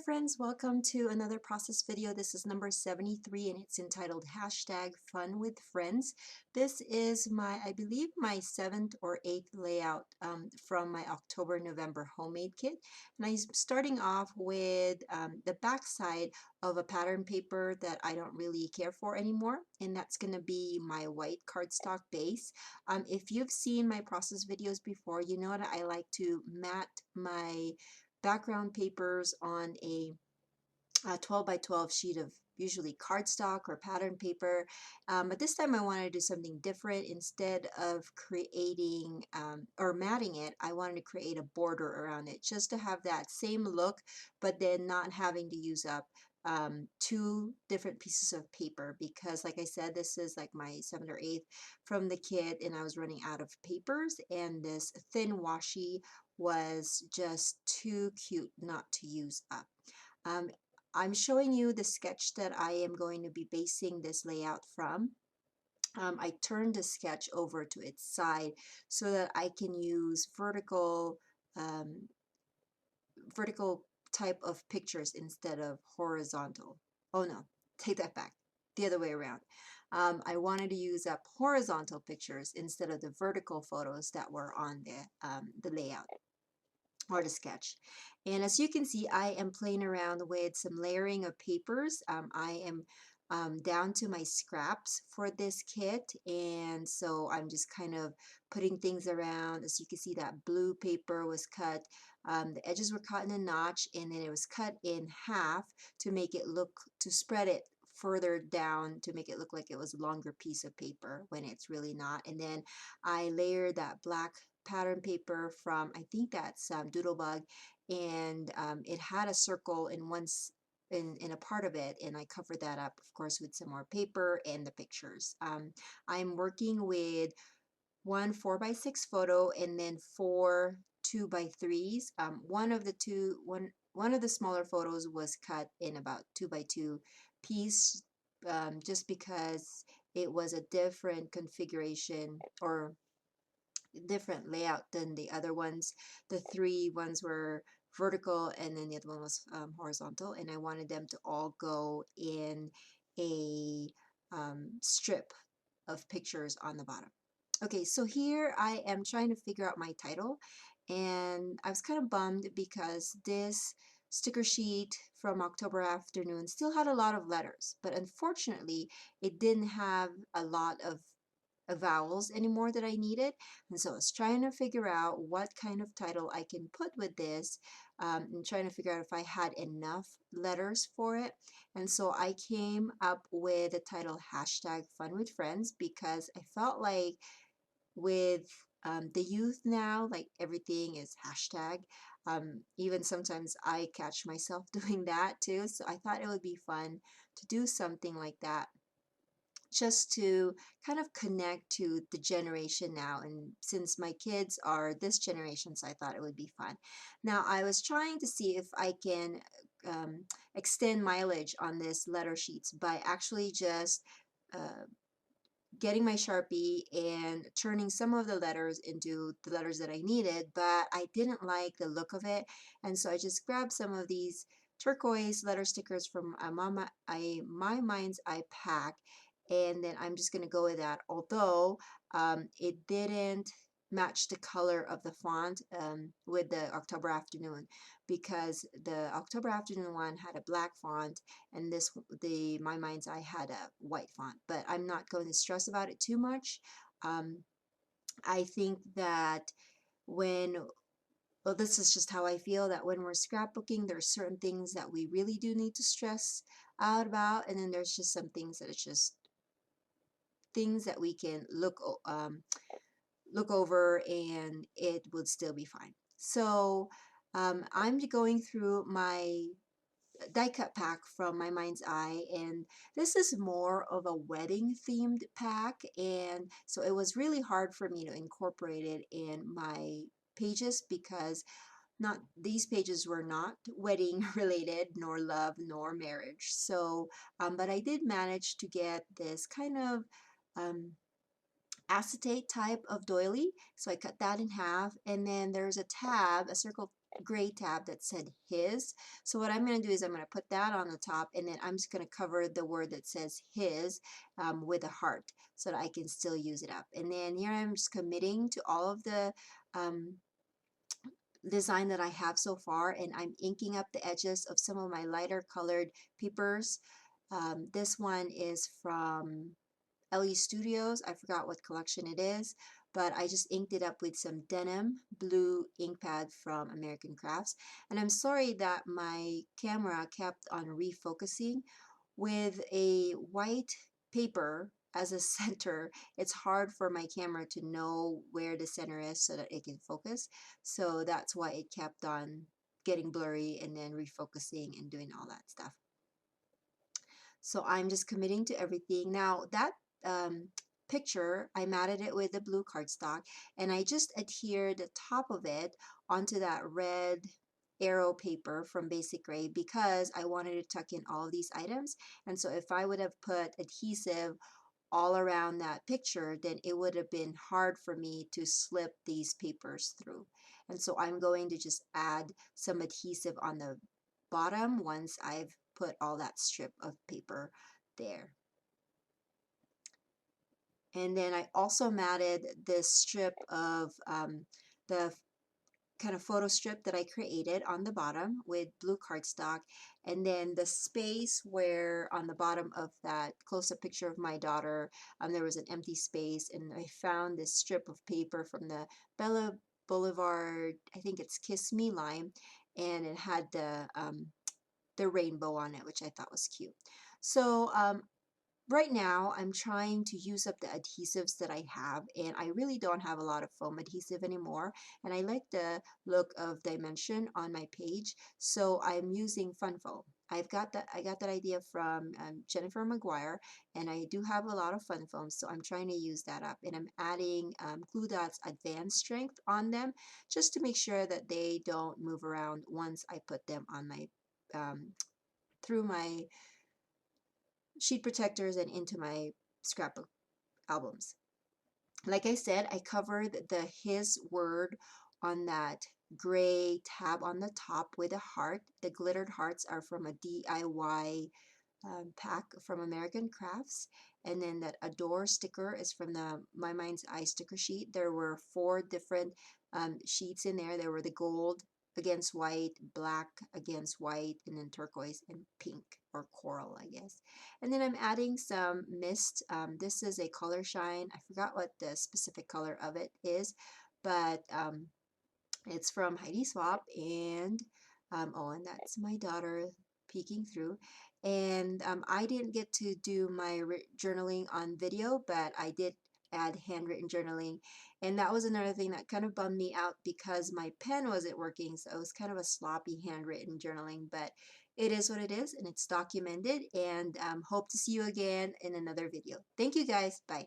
friends, welcome to another process video. This is number 73 and it's entitled hashtag fun with friends. This is I believe my 7th or 8th layout from my October-November homemade kit. And I'm starting off with the back side of a pattern paper that I don't really care for anymore, and that's going to be my white cardstock base. If you've seen my process videos before, you know that I like to mat my background papers on a 12 by 12 sheet of usually cardstock or pattern paper, but this time I wanted to do something different. Instead of creating or matting it, I wanted to create a border around it just to have that same look, but then not having to use up two different pieces of paper, because like I said, this is like my 7th or 8th from the kit and I was running out of papers, and this thin washi was just too cute not to use up. Um, I'm showing you the sketch that I am going to be basing this layout from. I turned the sketch over to its side so that I can use um, vertical type of pictures instead of horizontal. Oh no, take that back. The other way around. I wanted to use up horizontal pictures instead of the vertical photos that were on the layout or the sketch. And as you can see, I am playing around with some layering of papers. I am down to my scraps for this kit, and so I'm just kind of putting things around. As you can see, that blue paper was cut. The edges were cut in a notch, and then it was cut in half to make it look, to spread it further down to make it look like it was a longer piece of paper when it's really not. And then I layered that black pattern paper from, I think that's Doodlebug, and it had a circle in a part of it, and I covered that up, of course, with some more paper and the pictures. I'm working with one 4x6 photo and then four 2x3s. One of the smaller photos was cut in about 2x2 piece, just because it was a different configuration or different layout than the other ones. The three ones were vertical and then the other one was horizontal, and I wanted them to all go in a strip of pictures on the bottom. Okay, so here I am trying to figure out my title, and I was kind of bummed because this sticker sheet from October afternoon still had a lot of letters, but unfortunately it didn't have a lot of vowels anymore that I needed. And so I was trying to figure out what kind of title I can put with this, and trying to figure out if I had enough letters for it. And so I came up with the title hashtag fun with friends, because I felt like with the youth now, like everything is hashtag. Even sometimes I catch myself doing that too. So I thought it would be fun to do something like that, just to kind of connect to the generation now. And since my kids are this generation, so I thought it would be fun. Now, I was trying to see if I can extend mileage on this letter sheets by actually just uh, getting my Sharpie and turning some of the letters into the letters that I needed, but I didn't like the look of it. And so I just grabbed some of these turquoise letter stickers from My Mind's Eye pack, and then I'm just going to go with that. Although it didn't match the color of the font with the October Afternoon, because the October Afternoon one had a black font and the My Mind's Eye had a white font. But I'm not going to stress about it too much. I think that when well, this is just how I feel, that when we're scrapbooking, there's certain things that we really do need to stress out about, and then there's just some things that it's just things that we can look over and it would still be fine. So I'm going through my die cut pack from My Mind's Eye, and this is more of a wedding themed pack, and so it was really hard for me to incorporate it in my pages, because not these pages were not wedding related, nor love, nor marriage. So but I did manage to get this kind of um, acetate type of doily, so I cut that in half, and then there's a tab, a circle gray tab that said his. So what I'm going to do is I'm going to put that on the top, and then I'm just going to cover the word that says his with a heart so that I can still use it up. And then here I'm just committing to all of the um, design that I have so far, and I'm inking up the edges of some of my lighter colored papers. This one is from LE Studios. I forgot what collection it is, but I just inked it up with some denim blue ink pad from American Crafts. And I'm sorry that my camera kept on refocusing. With a white paper as a center, it's hard for my camera to know where the center is so that it can focus. So that's why it kept on getting blurry and then refocusing and doing all that stuff. So I'm just committing to everything. Now that um, picture, I matted it with the blue cardstock, and I just adhered the top of it onto that red arrow paper from Basic Gray because I wanted to tuck in all of these items. And so if I would have put adhesive all around that picture, then it would have been hard for me to slip these papers through. And so I'm going to just add some adhesive on the bottom once I've put all that strip of paper there. And then I also matted this strip of the kind of photo strip that I created on the bottom with blue cardstock, and then the space where on the bottom of that close-up picture of my daughter there was an empty space, and I found this strip of paper from the Bella Boulevard, I think it's Kiss Me line, and it had the rainbow on it, which I thought was cute. So right now, I'm trying to use up the adhesives that I have, and I really don't have a lot of foam adhesive anymore, and I like the look of Dimension on my page, so I'm using Fun Foam. I got that idea from Jennifer McGuire, and I do have a lot of Fun Foam, so I'm trying to use that up, and I'm adding Glue Dot's Advanced Strength on them just to make sure that they don't move around once I put them on my through my sheet protectors and into my scrapbook albums. Like I said, I covered the his word on that gray tab on the top with a heart. The glittered hearts are from a DIY pack from American Crafts. And then that adore sticker is from the My Mind's Eye sticker sheet. There were 4 different sheets in there. There were the gold against white, black against white, and then turquoise and pink or coral, I guess. And then I'm adding some mist. This is a color shine. I forgot what the specific color of it is, but it's from Heidi Swap, and oh, and that's my daughter peeking through. And I didn't get to do my journaling on video, but I did add handwritten journaling, and that was another thing that kind of bummed me out because my pen wasn't working, so it was kind of a sloppy handwritten journaling, but it is what it is, and it's documented, and hope to see you again in another video. Thank you guys. Bye.